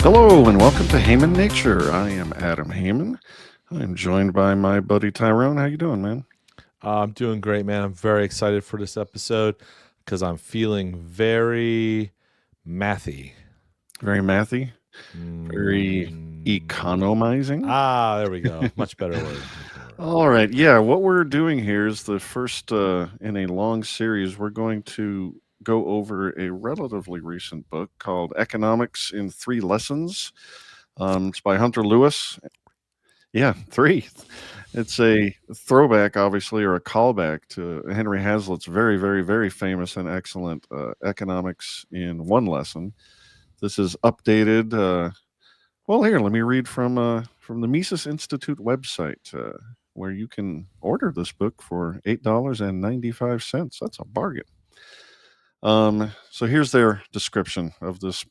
Hello and welcome to Haman Nature. I am Adam Haman. I'm joined by my buddy Tyrone. How you doing, man? I'm doing great, man. I'm very excited for this episode because I'm feeling very mathy. Very mathy, very Mm. economizing. There we go. Much better word. Much better word. All right, yeah. What we're doing here is the first in a long series. We're going to go over a relatively recent book called "Economics in Three Lessons." It's by Hunter Lewis. Yeah, three. It's a throwback, obviously, or a callback to Henry Hazlitt's very, very, very famous and excellent Economics in One Lesson. This is updated. Well, here, let me read from the Mises Institute website, where you can order this book for $8.95. That's a bargain. So here's their description of this.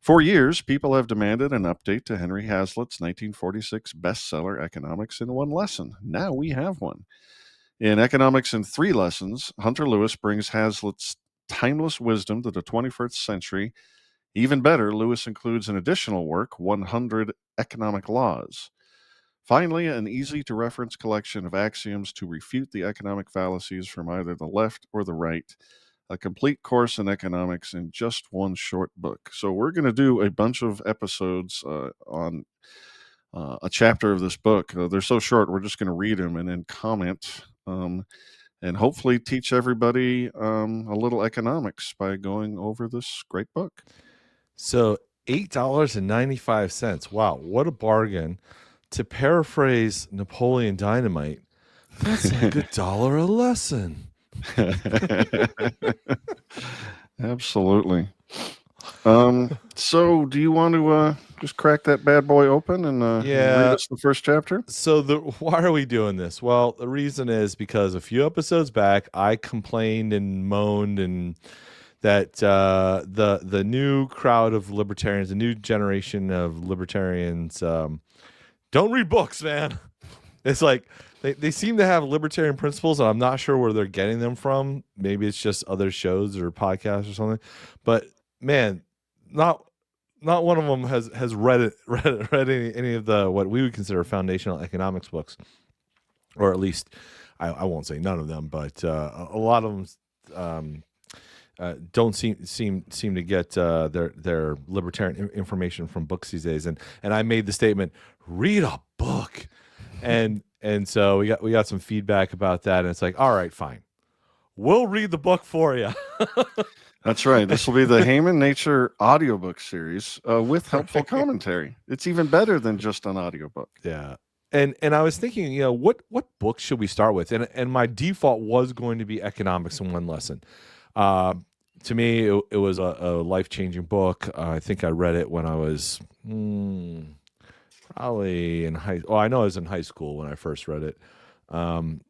For years, people have demanded an update to Henry Hazlitt's 1946 bestseller, Economics in One Lesson. Now we have one. In Economics in Three Lessons, Hunter Lewis brings Hazlitt's timeless wisdom to the 21st century. Even better, Lewis includes an additional work, 100 Economic Laws. Finally, an easy to reference collection of axioms to refute the economic fallacies from either the left or the right. A complete course in economics in just one short book. So, we're going to do a bunch of episodes on a chapter of this book. They're so short, we're just going to read them and then comment and hopefully teach everybody a little economics by going over this great book. So $8.95. Wow, what a bargain. To paraphrase Napoleon Dynamite, that's like $1 a lesson. Absolutely. So do you want to just crack that bad boy open and read Yeah. us the first chapter? So why are we doing this? Well, the reason is because a few episodes back, I complained and moaned and that the new crowd of libertarians, the new generation of libertarians, don't read books, man. It's like they seem to have libertarian principles, and I'm not sure where they're getting them from. Maybe it's just other shows or podcasts or something. But man, not one of them has read any of the what we would consider foundational economics books, or at least I won't say none of them, but a lot of them don't seem to get their libertarian information from books these days. And I made the statement, read a book, and so we got some feedback about that, and it's like, all right, fine, we'll read the book for you. That's right. This will be the Haman Nature audiobook series with helpful commentary. It's even better than just an audiobook. Yeah. And I was thinking, what book should we start with? And my default was going to be Economics in One Lesson. To me, it was a life-changing book. I think I read it when I was probably in high. Oh, I know I was in high school when I first read it, and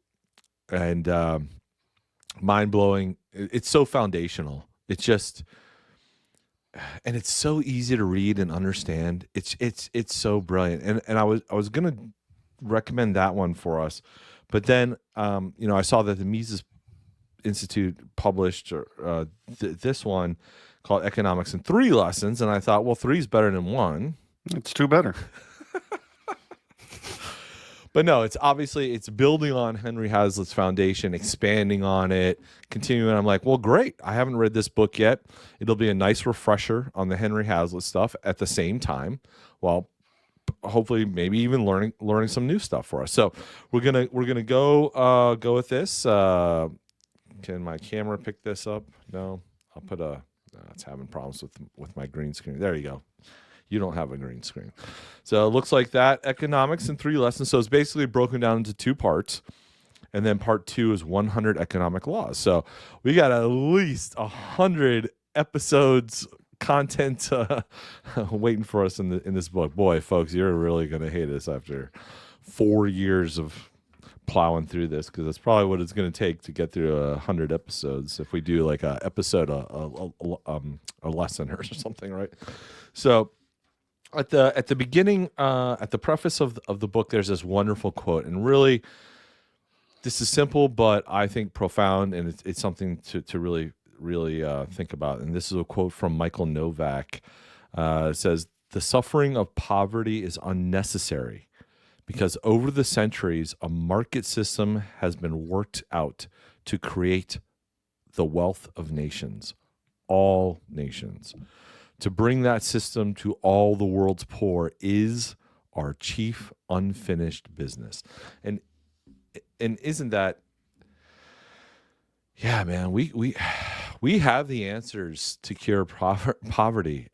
mind blowing. It's so foundational. It's just, and it's so easy to read and understand. It's so brilliant. And I was gonna recommend that one for us, but then I saw that the Mises Institute published this one called Economics in Three Lessons, and I thought, well, three is better than one. It's two better. But no, it's building on Henry Hazlitt's foundation, expanding on it, continuing. I'm like, well, great. I haven't read this book yet. It'll be a nice refresher on the Henry Hazlitt stuff at the same time, while hopefully maybe even learning some new stuff for us. So we're gonna go with this. Can my camera pick this up? No, I'll put a. It's having problems with my green screen. There you go. You don't have a green screen. So it looks like that. Economics in Three Lessons. So it's basically broken down into two parts. And then part 2 is 100 economic laws. So we got at least 100 episodes content waiting for us in this book. Boy, folks, you're really going to hate us after 4 years of plowing through this, because that's probably what it's going to take to get through 100 episodes if we do like a episode a lesson or something, right? So at the beginning, at the preface of the book, there's this wonderful quote, and really, this is simple, but I think profound, and it's something to really think about. And this is a quote from Michael Novak. It says, The suffering of poverty is unnecessary because over the centuries, a market system has been worked out to create the wealth of nations, all nations. To bring that system to all the world's poor is our chief unfinished business. And isn't that, yeah, man, we have the answers to cure poverty.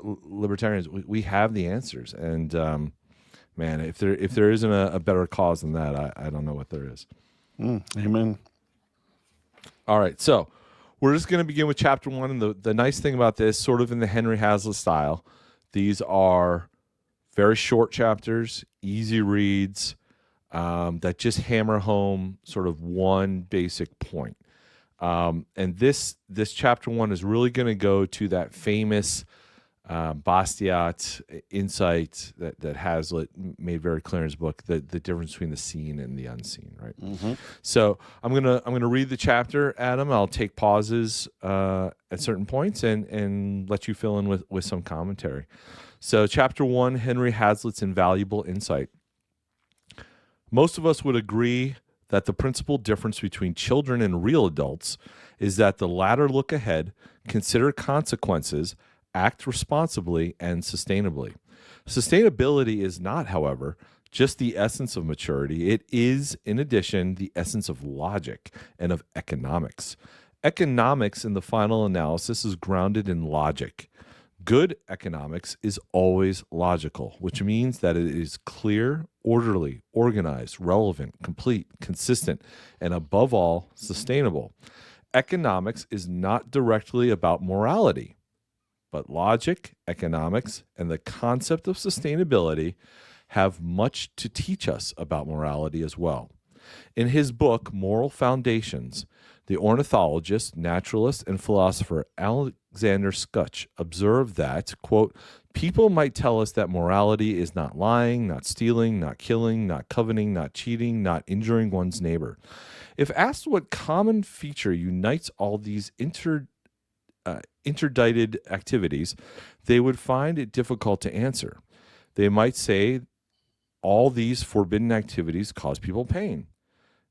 Libertarians, we have the answers. And man, if there isn't a better cause than that, I don't know what there is. Amen. All right, so we're just going to begin with chapter 1. And the nice thing about this, sort of in the Henry Hazlitt style, these are very short chapters, easy reads, that just hammer home sort of one basic point. And this chapter 1 is really going to go to that famous Bastiat insight that Hazlitt made very clear in his book, the difference between the seen and the unseen, right? Mm-hmm. So I'm gonna read the chapter, Adam. I'll take pauses at certain points and let you fill in with some commentary. So chapter 1, Henry Hazlitt's invaluable insight. Most of us would agree that the principal difference between children and real adults is that the latter look ahead, consider consequences, act responsibly and sustainably. Sustainability is not, however, just the essence of maturity. It is, in addition, the essence of logic and of economics. Economics, in the final analysis, is grounded in logic. Good economics is always logical, which means that it is clear, orderly, organized, relevant, complete, consistent, and above all, sustainable. Economics is not directly about morality, but logic, economics, and the concept of sustainability have much to teach us about morality as well. In his book, Moral Foundations, the ornithologist, naturalist, and philosopher Alexander Skutch observed that, quote, people might tell us that morality is not lying, not stealing, not killing, not coveting, not cheating, not injuring one's neighbor. If asked what common feature unites all these interdicted activities, they would find it difficult to answer. They might say all these forbidden activities cause people pain.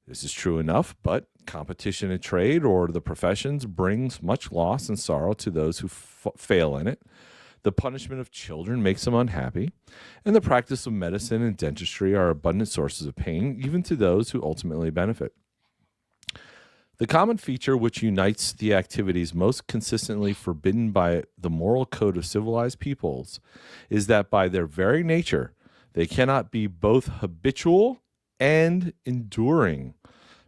This is true enough, but competition in trade or the professions brings much loss and sorrow to those who fail in it. The punishment of children makes them unhappy, and the practice of medicine and dentistry are abundant sources of pain, even to those who ultimately benefit. The common feature which unites the activities most consistently forbidden by the moral code of civilized peoples is that by their very nature, they cannot be both habitual and enduring,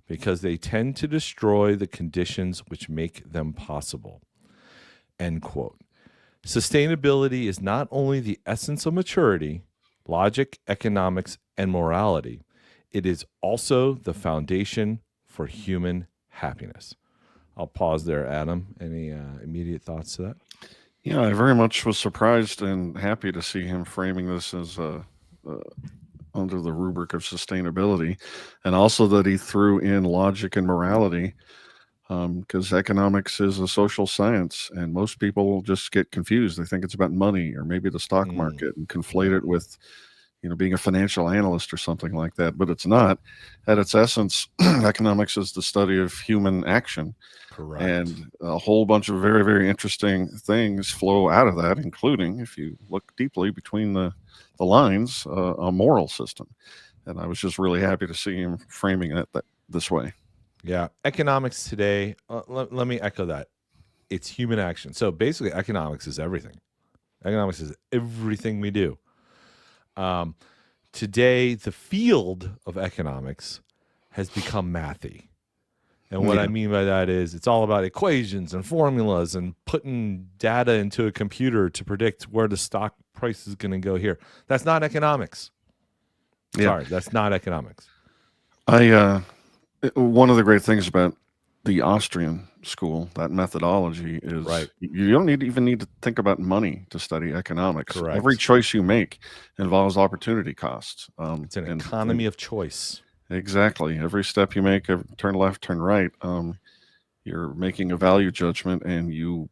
because they tend to destroy the conditions which make them possible. End quote. Sustainability is not only the essence of maturity, logic, economics, and morality, it is also the foundation for human happiness. I'll pause there, Adam. Any immediate thoughts to that? Yeah, I very much was surprised and happy to see him framing this as under the rubric of sustainability, and also that he threw in logic and morality, because economics is a social science, and most people just get confused. They think it's about money or maybe the stock market and conflate it with, being a financial analyst or something like that. But it's not. At its essence, economics is the study of human action. Correct. And a whole bunch of very, very interesting things flow out of that, including, if you look deeply between the lines, a moral system. And I was just really happy to see him framing it this way. Yeah. Economics today, let me echo that. It's human action. So basically, economics is everything. Economics is everything we do. Today, the field of economics has become mathy. And what I mean by that is it's all about equations and formulas and putting data into a computer to predict where the stock price is going to go here. That's not economics. Yeah. Sorry, that's not economics. One of the great things about the Austrian school, that methodology, is right. You don't even need to think about money to study economics. Correct. Every choice you make involves opportunity costs. It's an economy of choice. Exactly. Every step you make, turn left, turn right, you're making a value judgment, and you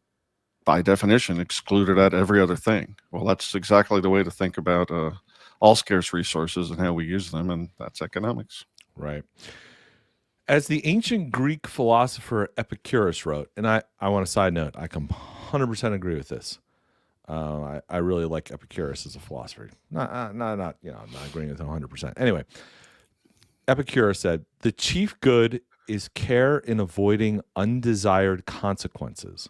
by definition, excluded at every other thing. Well, that's exactly the way to think about all scarce resources and how we use them, and that's economics. Right. As the ancient Greek philosopher Epicurus wrote, and I want a side note, I 100% agree with this. I really like Epicurus as a philosopher. Not I'm not agreeing with him 100%. Anyway, Epicurus said, "The chief good is care in avoiding undesired consequences.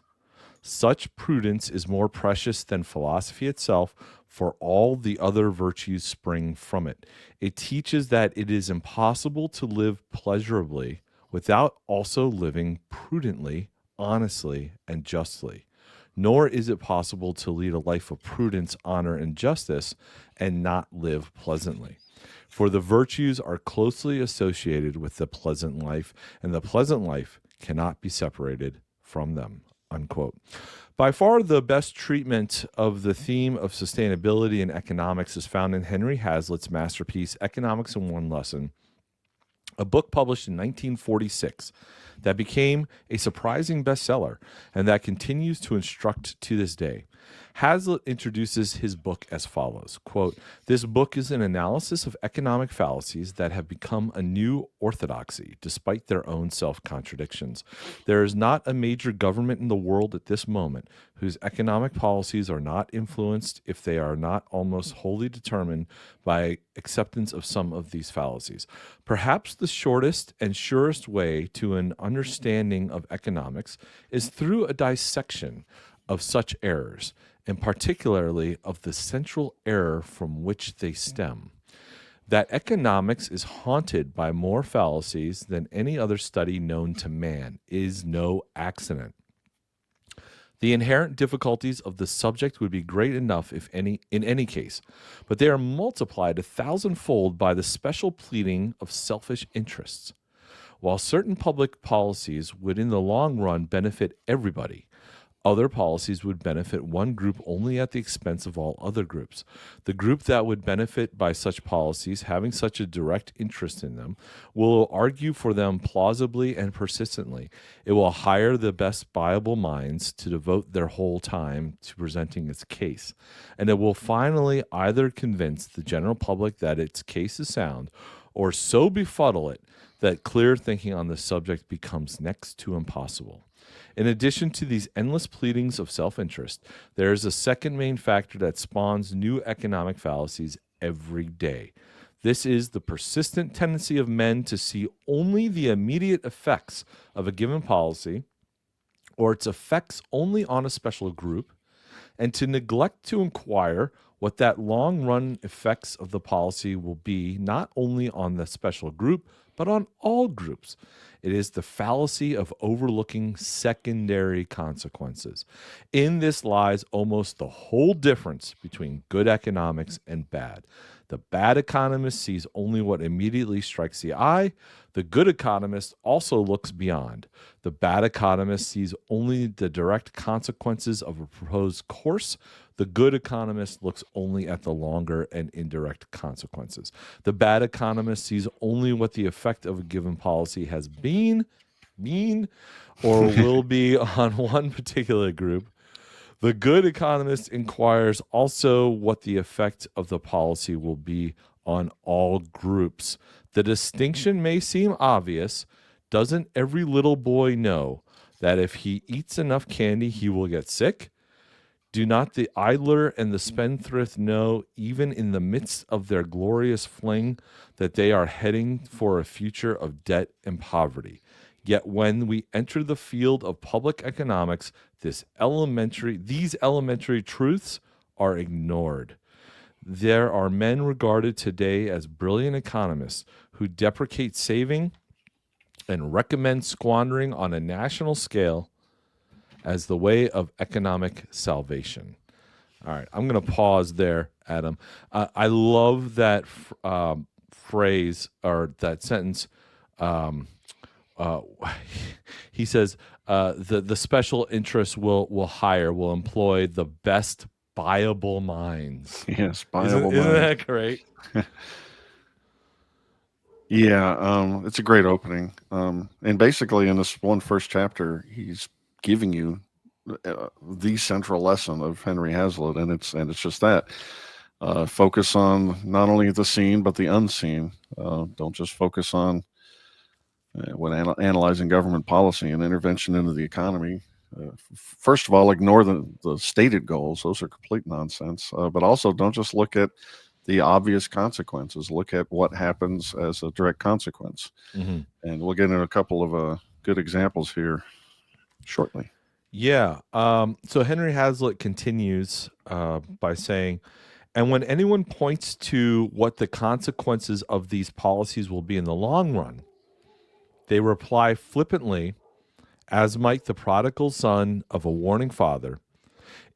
Such prudence is more precious than philosophy itself, for all the other virtues spring from it. It teaches that it is impossible to live pleasurably without also living prudently, honestly, and justly. Nor is it possible to lead a life of prudence, honor, and justice and not live pleasantly. For the virtues are closely associated with the pleasant life, and the pleasant life cannot be separated from them." Unquote. By far, the best treatment of the theme of sustainability in economics is found in Henry Hazlitt's masterpiece, Economics in One Lesson, a book published in 1946 that became a surprising bestseller and that continues to instruct to this day. Hazlitt introduces his book as follows, quote, "This book is an analysis of economic fallacies that have become a new orthodoxy, despite their own self-contradictions. There is not a major government in the world at this moment whose economic policies are not influenced, if they are not almost wholly determined, by acceptance of some of these fallacies. Perhaps the shortest and surest way to an understanding of economics is through a dissection of such errors, and particularly of the central error from which they stem. That economics is haunted by more fallacies than any other study known to man is no accident. The inherent difficulties of the subject would be great enough if any in any case, but they are multiplied 1,000-fold by the special pleading of selfish interests. While certain public policies would in the long run benefit everybody, other policies would benefit one group only at the expense of all other groups. The group that would benefit by such policies, having such a direct interest in them, will argue for them plausibly and persistently. It will hire the best viable minds to devote their whole time to presenting its case. And it will finally either convince the general public that its case is sound, or so befuddle it that clear thinking on the subject becomes next to impossible. In addition to these endless pleadings of self-interest, there is a second main factor that spawns new economic fallacies every day. This is the persistent tendency of men to see only the immediate effects of a given policy, or its effects only on a special group, and to neglect to inquire what that long-run effects of the policy will be, not only on the special group, but on all groups. It is the fallacy of overlooking secondary consequences. In this lies almost the whole difference between good economics and bad. The bad economist sees only what immediately strikes the eye. The good economist also looks beyond. The bad economist sees only the direct consequences of a proposed course. The good economist looks only at the longer and indirect consequences. The bad economist sees only what the effect of a given policy has been, or will be on one particular group. The good economist inquires also what the effect of the policy will be on all groups. The distinction may seem obvious. Doesn't every little boy know that if he eats enough candy, he will get sick? Do not the idler and the spendthrift know, even in the midst of their glorious fling, that they are heading for a future of debt and poverty? Yet when we enter the field of public economics, these elementary truths are ignored. There are men regarded today as brilliant economists who deprecate saving and recommend squandering on a national scale as the way of economic salvation. All right, I'm going to pause there, Adam. I love that phrase or that sentence. Uh, he says the special interests will employ the best viable minds. Yes, Isn't viable that great? Yeah, it's a great opening. And basically, in this one first chapter, he's giving you the central lesson of Henry Hazlitt, and it's just that focus on not only the seen but the unseen. Don't just focus on when analyzing government policy and intervention into the economy. First of all, ignore the stated goals; those are complete nonsense. But also, don't just look at the obvious consequences. Look at what happens as a direct consequence. Mm-hmm. And we'll get into a couple of good examples here shortly. Yeah. So Henry Hazlitt continues by saying, and when anyone points to what the consequences of these policies will be in the long run, they reply flippantly, as might the prodigal son of a warning father,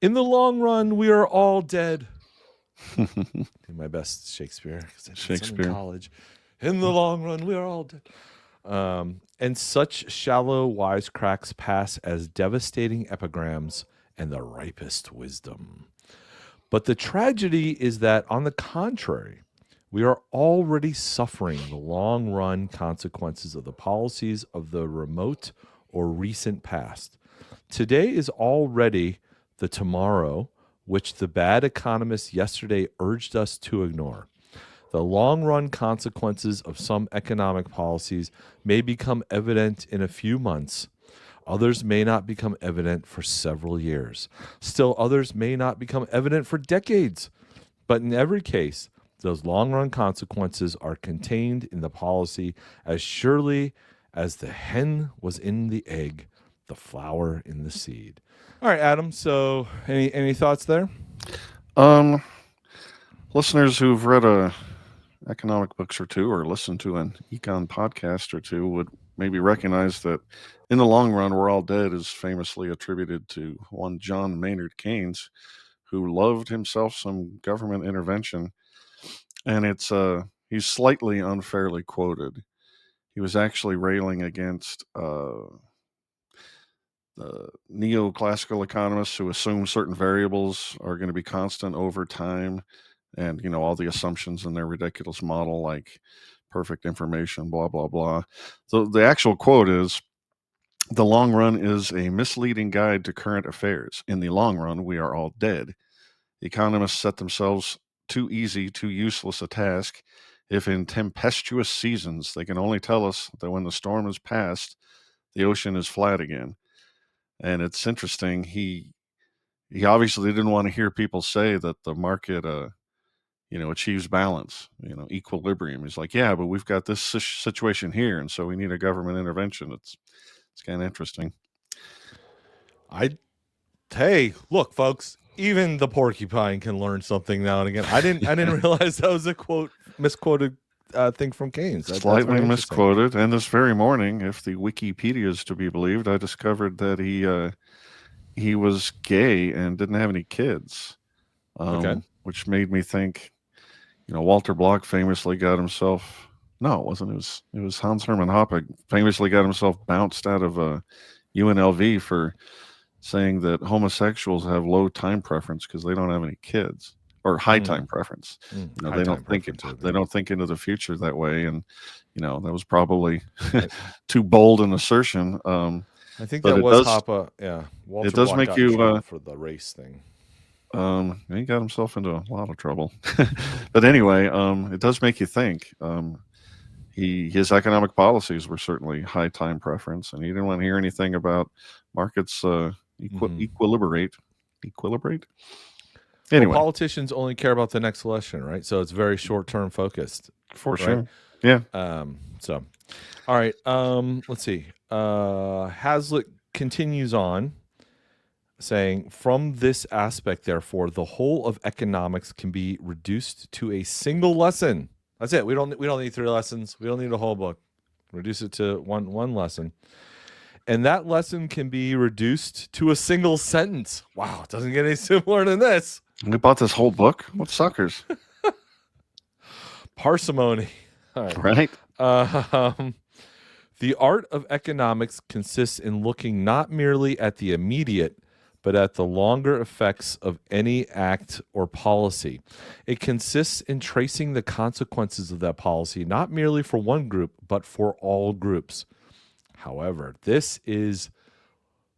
in the long run, we are all dead. Do my best Shakespeare, because I did some in Shakespeare. college. In the long run, we are all dead. And such shallow wisecracks pass as devastating epigrams and the ripest wisdom. But the tragedy is that, on the contrary, we are already suffering the long run consequences of the policies of the remote or recent past. Today is already the tomorrow which the bad economists yesterday urged us to ignore. The long run consequences of some economic policies may become evident in a few months. Others may not become evident for several years. Still, others may not become evident for decades. But in every case, those long run consequences are contained in the policy as surely as the hen was in the egg, the flower in the seed. All right, Adam. So, any thoughts there? Listeners who've read economic books or two or listened to an econ podcast or two would maybe recognize that in the long run, we're all dead is famously attributed to one John Maynard Keynes, who loved himself some government intervention. And he's slightly unfairly quoted. He was actually railing against the neoclassical economists who assume certain variables are going to be constant over time, and all the assumptions in their ridiculous model, like perfect information, blah blah blah. So the actual quote is, the long run is a misleading guide to current affairs. In the long run, we are all dead. Economists set themselves too easy, too useless a task if in tempestuous seasons they can only tell us that when the storm is past, the ocean is flat again. And it's interesting. He obviously didn't want to hear people say that the market, achieves balance, equilibrium. He's like, yeah, but we've got this situation here, and so we need a government intervention. It's kind of interesting. Hey, look, folks. Even the porcupine can learn something now and again. I didn't realize that was a misquoted thing from Keynes. Slightly misquoted. And this very morning, if the Wikipedia is to be believed, I discovered that he was gay and didn't have any kids. Okay. Which made me think, Walter Block famously got himself. No, it wasn't. It was Hans Hermann Hoppe famously got himself bounced out of UNLV for saying that homosexuals have low time preference because they don't have any kids, or high time preference. They don't think they don't think into the future that way, and that was probably too bold an assertion. I think that was Hoppe. Yeah, Walter it does Block make you for the race thing. He got himself into a lot of trouble. But anyway, it does make you think. His economic policies were certainly high time preference, and he didn't want to hear anything about markets equilibrate. Anyway, well, politicians only care about the next election, right? So it's very short term focused. For sure. Yeah. So, all right. Let's see. Hazlitt continues on, saying, from this aspect, therefore, the whole of economics can be reduced to a single lesson. That's it. We don't need 3 lessons. We don't need a whole book. Reduce it to one lesson. And that lesson can be reduced to a single sentence. Wow, it doesn't get any simpler than this. We bought this whole book? What suckers? Parsimony. All right. The art of economics consists in looking not merely at the immediate, but at the longer effects of any act or policy. It consists in tracing the consequences of that policy, not merely for one group, but for all groups. However, this is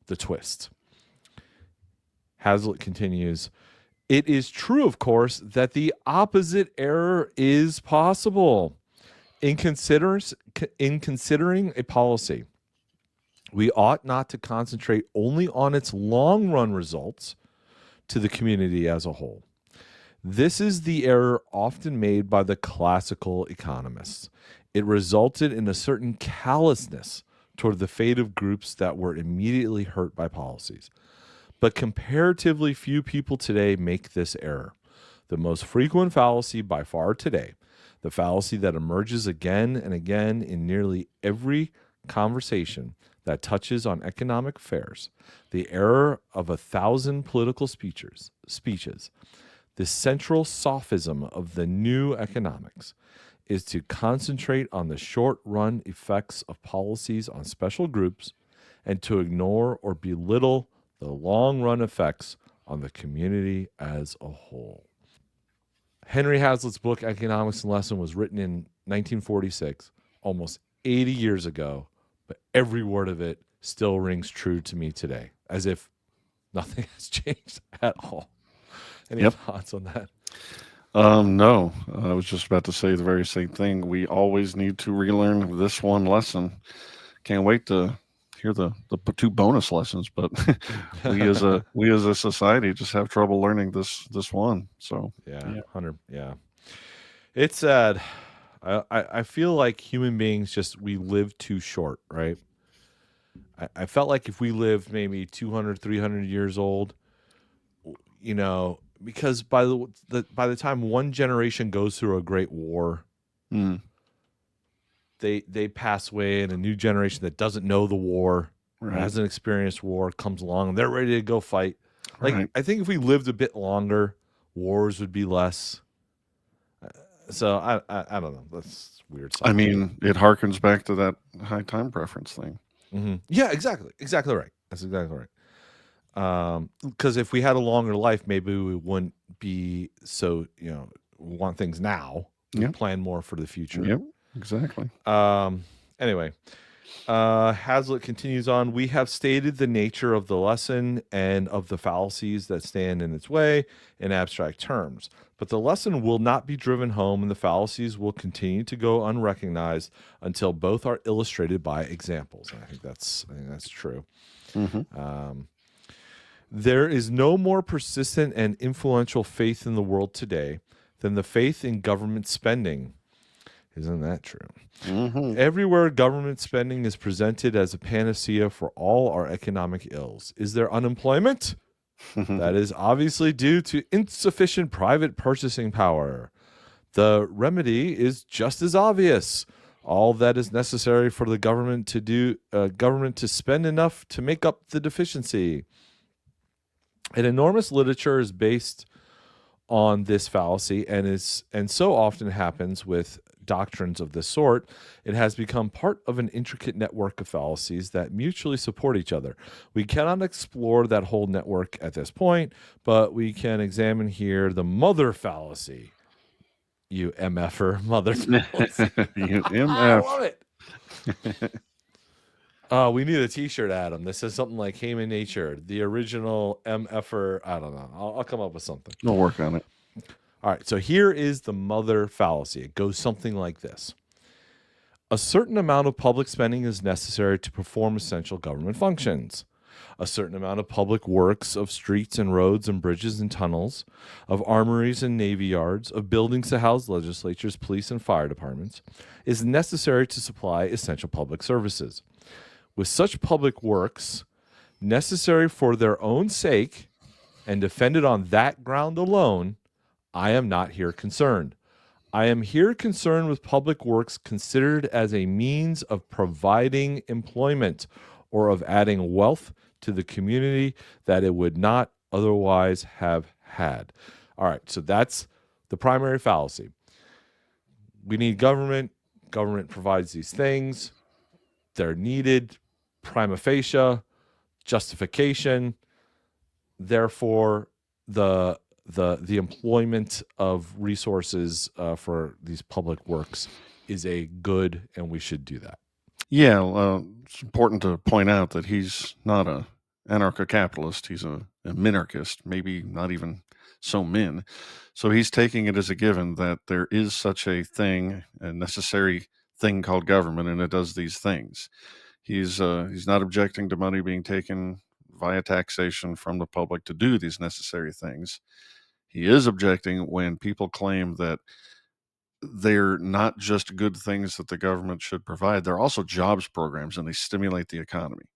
the twist. Hazlitt continues, it is true, of course, that the opposite error is possible. In considering a policy, we ought not to concentrate only on its long-run results to the community as a whole. This is the error often made by the classical economists. It resulted in a certain callousness toward the fate of groups that were immediately hurt by policies. But comparatively few people today make this error. The most frequent fallacy by far today, the fallacy that emerges again and again in nearly every conversation that touches on economic affairs, the error of 1,000 political speeches, the central sophism of the new economics is to concentrate on the short-run effects of policies on special groups and to ignore or belittle the long-run effects on the community as a whole. Henry Hazlitt's book, Economics and Lesson, was written in 1946, almost 80 years ago, but every word of it still rings true to me today, as if nothing has changed at all. Any thoughts on that? No, I was just about to say the very same thing. We always need to relearn this one lesson. Can't wait to hear the 2 bonus lessons, but we as a society just have trouble learning this one. So yeah. 100. Yeah, it's sad. I feel like human beings we live too short, right? I felt like if we lived maybe 200, 300 years old, because by the time one generation goes through a great war, they pass away, and a new generation that doesn't know the war, hasn't experienced war, comes along, and they're ready to go fight. Like, I think if we lived a bit longer, wars would be less. So I don't know. That's weird. I mean, it harkens back to that high time preference thing. Mm-hmm. Yeah, exactly right. That's exactly right. Because if we had a longer life, maybe we wouldn't be so, want things now. We plan more for the future. Yep, exactly. Anyway, Hazlitt continues on. We have stated the nature of the lesson and of the fallacies that stand in its way in abstract terms. But the lesson will not be driven home, and the fallacies will continue to go unrecognized until both are illustrated by examples. And I think that's true. Mm-hmm. There is no more persistent and influential faith in the world today than the faith in government spending. Isn't that true? Mm-hmm. Everywhere government spending is presented as a panacea for all our economic ills. Is there unemployment? That is obviously due to insufficient private purchasing power. The remedy is just as obvious. All that is necessary for the government to spend enough to make up the deficiency. An enormous literature is based on this fallacy, and so often happens with doctrines of this sort, it has become part of an intricate network of fallacies that mutually support each other. We cannot explore that whole network at this point, but we can examine here the Mother Fallacy. You MFer, Mother Fallacy. You MF. I love it. We need a T-shirt, Adam. This is something like Haman Nature, the original MFer. I don't know. I'll come up with something. We'll work on it. All right, so here is the Mother Fallacy. It goes something like this. A certain amount of public spending is necessary to perform essential government functions. A certain amount of public works of streets and roads and bridges and tunnels, of armories and navy yards, of buildings to house legislatures, police, and fire departments, is necessary to supply essential public services. With such public works, necessary for their own sake and defended on that ground alone, I am not here concerned. I am here concerned with public works considered as a means of providing employment or of adding wealth to the community that it would not otherwise have had. All right, so that's the primary fallacy. We need government. Government provides these things. They're needed. Prima facie, justification. Therefore, the employment of resources for these public works is a good, and we should do that. Yeah, it's important to point out that he's not anarcho-capitalist. He's a minarchist, maybe not even so min. So he's taking it as a given that there is such a thing, a necessary thing called government, and it does these things. He's not objecting to money being taken via taxation from the public to do these necessary things. He is objecting when people claim that they're not just good things that the government should provide, they're also jobs programs and they stimulate the economy.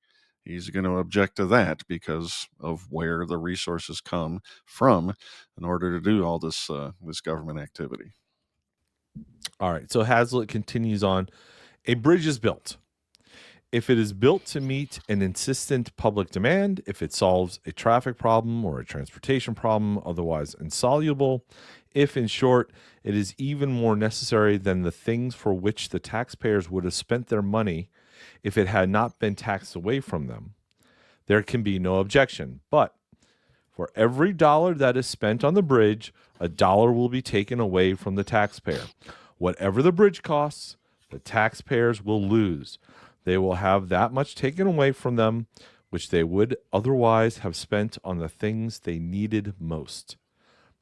He's going to object to that because of where the resources come from in order to do all this government activity. All right. So Hazlitt continues on. A bridge is built. If it is built to meet an insistent public demand, if it solves a traffic problem or a transportation problem otherwise insoluble, if, in short, it is even more necessary than the things for which the taxpayers would have spent their money if it had not been taxed away from them, there can be no objection. But for every dollar that is spent on the bridge, a dollar will be taken away from the taxpayer. Whatever the bridge costs, the taxpayers will lose. They will have that much taken away from them, which they would otherwise have spent on the things they needed most.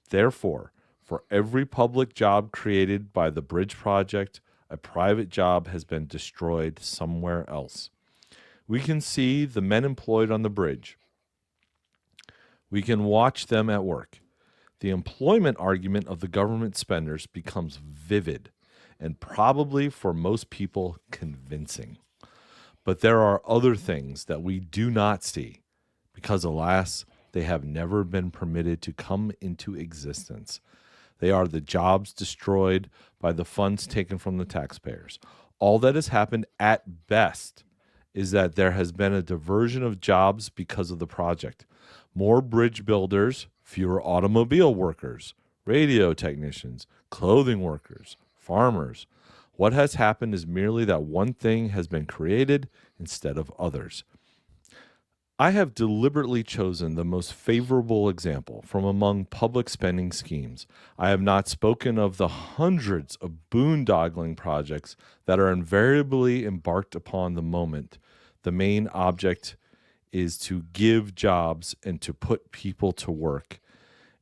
Therefore, for every public job created by the bridge project, a private job has been destroyed somewhere else. We can see the men employed on the bridge. We can watch them at work. The employment argument of the government spenders becomes vivid and probably for most people convincing. But there are other things that we do not see because, alas, they have never been permitted to come into existence. They are the jobs destroyed by the funds taken from the taxpayers. All that has happened at best is that there has been a diversion of jobs because of the project. More bridge builders, fewer automobile workers, radio technicians, clothing workers, farmers. What has happened is merely that one thing has been created instead of others. I have deliberately chosen the most favorable example from among public spending schemes. I have not spoken of the hundreds of boondoggling projects that are invariably embarked upon the moment. The main object is to give jobs and to put people to work.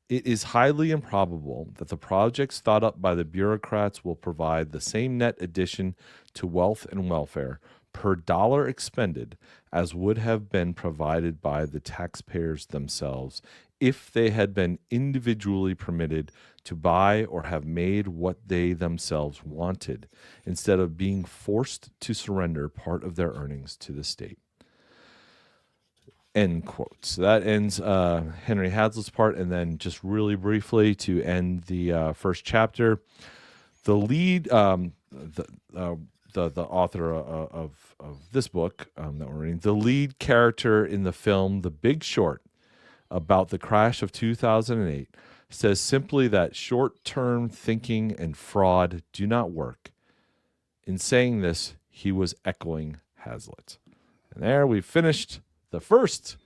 It is highly improbable that the projects thought up by the bureaucrats will provide the same net addition to wealth and welfare per dollar expended as would have been provided by the taxpayers themselves if they had been individually permitted to buy or have made what they themselves wanted, instead of being forced to surrender part of their earnings to the state. End quote. So that ends Henry Hazlitt's part, and then just really briefly to end the first chapter, the lead, the author of this book that we're reading, the lead character in the film The Big Short, about the crash of 2008, says simply that short-term thinking and fraud do not work. In saying this, he was echoing Hazlitt. And there we finished the first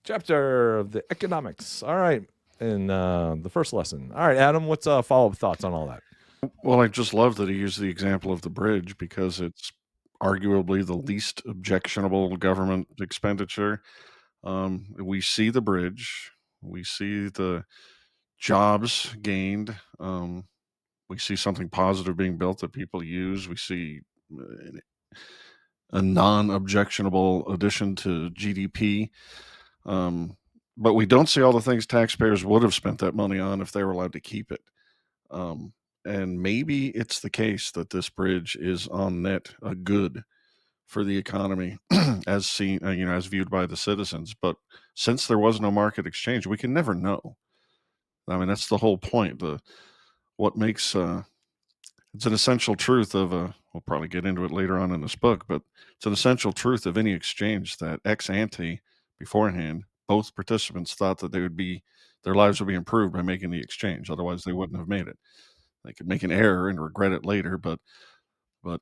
chapter of the economics. All right. And the first lesson. All right, Adam, what's follow-up thoughts on all that? Well, I just love that he used the example of the bridge because it's arguably the least objectionable government expenditure. We see the bridge, we see the jobs gained, we see something positive being built that people use, we see a non-objectionable addition to GDP. But we don't see all the things taxpayers would have spent that money on if they were allowed to keep it. And maybe it's the case that this bridge is on net a good for the economy as seen, as viewed by the citizens. But since there was no market exchange, we can never know. I mean, that's the whole point. What makes it's an essential truth of we'll probably get into it later on in this book, but it's an essential truth of any exchange that ex ante beforehand, both participants thought that their lives would be improved by making the exchange. Otherwise, they wouldn't have made it. They could make an error and regret it later, but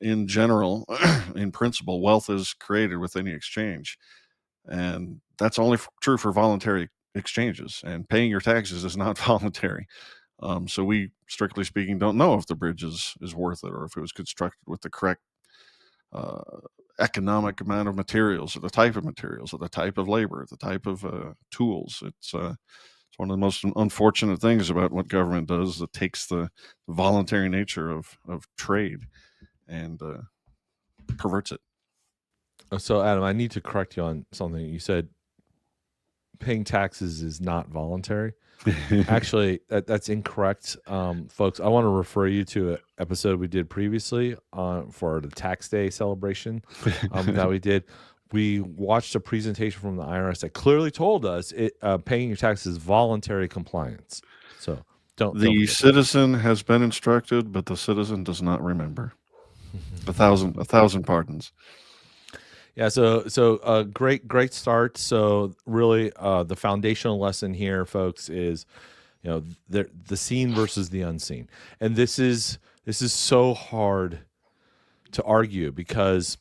in general, in principle, wealth is created with any exchange, and that's only true for voluntary exchanges. And paying your taxes is not voluntary. So we, strictly speaking, don't know if the bridge is worth it or if it was constructed with the correct economic amount of materials, or the type of materials, or the type of labor, the type of tools. It's one of the most unfortunate things about what government does, that takes the voluntary nature of trade and perverts it. So, Adam, I need to correct you on something. You said paying taxes is not voluntary. Actually, that's incorrect, folks. I want to refer you to an episode we did previously for the tax day celebration that we did. We watched a presentation from the IRS that clearly told us paying your taxes is voluntary compliance. So don't. The citizen has been instructed, but the citizen does not remember. A thousand pardons. Yeah, so great start. So really, the foundational lesson here, folks, is the seen versus the unseen, and this is so hard to argue, because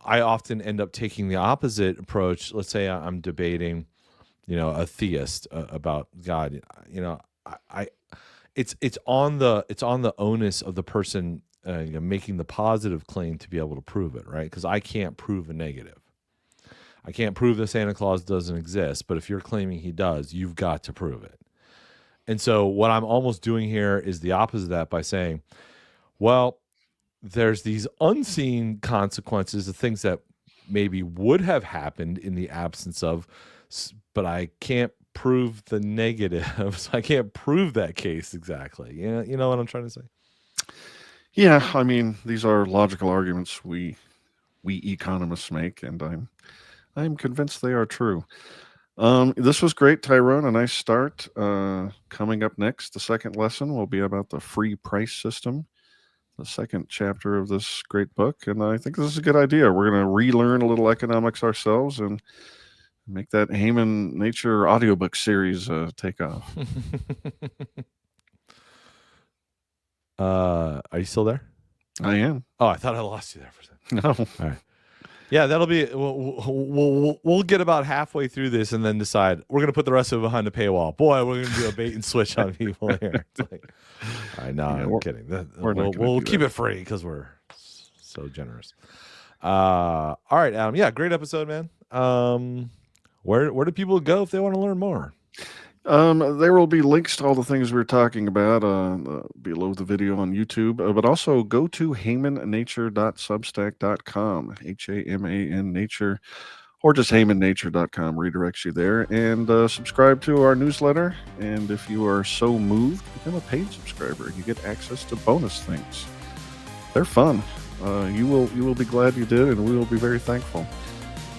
I often end up taking the opposite approach. Let's say I'm debating, a theist about God. It's on the onus of the person making the positive claim to be able to prove it, right? Because I can't prove a negative. I can't prove that Santa Claus doesn't exist, but if you're claiming he does, you've got to prove it. And so what I'm almost doing here is the opposite of that, by saying, well, there's these unseen consequences of things that maybe would have happened in the absence of, but I can't prove the negative. So I can't prove that case exactly. You know what I'm trying to say? Yeah, I mean, these are logical arguments we economists make, and I'm convinced they are true. This was great, Tyrone. A nice start. Coming up next, the second lesson will be about the free price system, the second chapter of this great book. And I think this is a good idea. We're going to relearn a little economics ourselves and make that Haman Nature audiobook series take off. Are you still there? I am. Oh, I thought I lost you there for a second. No. All right. Yeah, that'll be. We'll get about halfway through this and then decide we're going to put the rest of it behind the paywall. Boy, we're going to do a bait and switch on people here. It's like, all right, no, I'm kidding. We'll keep it free because we're so generous. All right, Adam. Yeah, great episode, man. Where do people go if they want to learn more? There will be links to all the things we were talking about below the video on YouTube, but also go to hamannature.substack.com, HAMAN Nature, or just hamannature.com redirects you there, and subscribe to our newsletter. And if you are so moved, become a paid subscriber. You get access to bonus things. They're fun. You will be glad you did, and we will be very thankful.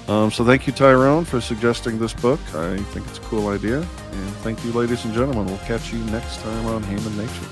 So thank you, Tyrone, for suggesting this book. I think it's a cool idea. And thank you, ladies and gentlemen. We'll catch you next time on Haman Nature.